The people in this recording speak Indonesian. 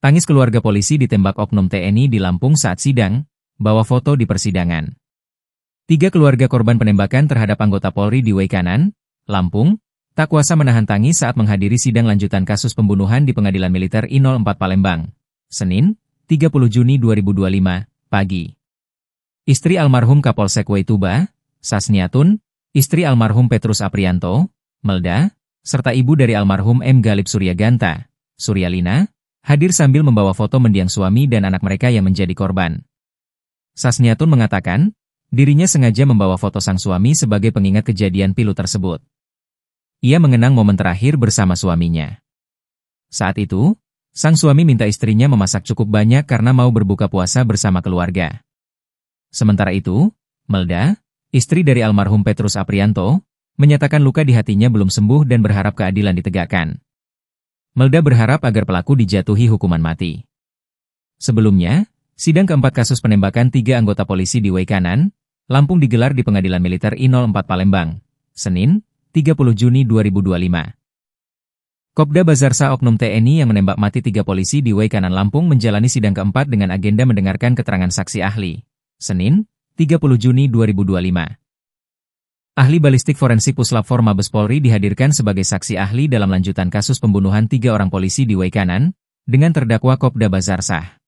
Tangis keluarga polisi ditembak oknum TNI di Lampung saat sidang, bawa foto di persidangan. 3 keluarga korban penembakan terhadap anggota Polri di Waikanan, Lampung, tak kuasa menahan tangis saat menghadiri sidang lanjutan kasus pembunuhan di Pengadilan Militer I-04 Palembang, Senin, 30 Juni 2025, pagi. Istri almarhum Kapolsek Waituba, Sasniatun, istri almarhum Petrus Aprianto, Melda, serta ibu dari almarhum M. Galib Suryaganta, Suryalina, hadir sambil membawa foto mendiang suami dan anak mereka yang menjadi korban. Sasniatun mengatakan, dirinya sengaja membawa foto sang suami sebagai pengingat kejadian pilu tersebut. Ia mengenang momen terakhir bersama suaminya. Saat itu, sang suami minta istrinya memasak cukup banyak karena mau berbuka puasa bersama keluarga. Sementara itu, Melda, istri dari almarhum Petrus Aprianto, menyatakan luka di hatinya belum sembuh dan berharap keadilan ditegakkan. Melda berharap agar pelaku dijatuhi hukuman mati. Sebelumnya, sidang keempat kasus penembakan 3 anggota polisi di Waikanan, Lampung digelar di Pengadilan Militer I-04 Palembang, Senin, 30 Juni 2025. Kopda Bazarsa oknum TNI yang menembak mati 3 polisi di Waikanan Lampung menjalani sidang keempat dengan agenda mendengarkan keterangan saksi ahli, Senin, 30 Juni 2025. Ahli balistik forensik Puslap IV Mabes Polri dihadirkan sebagai saksi ahli dalam lanjutan kasus pembunuhan 3 orang polisi di Waikanan, dengan terdakwa Kopda Bazarsah.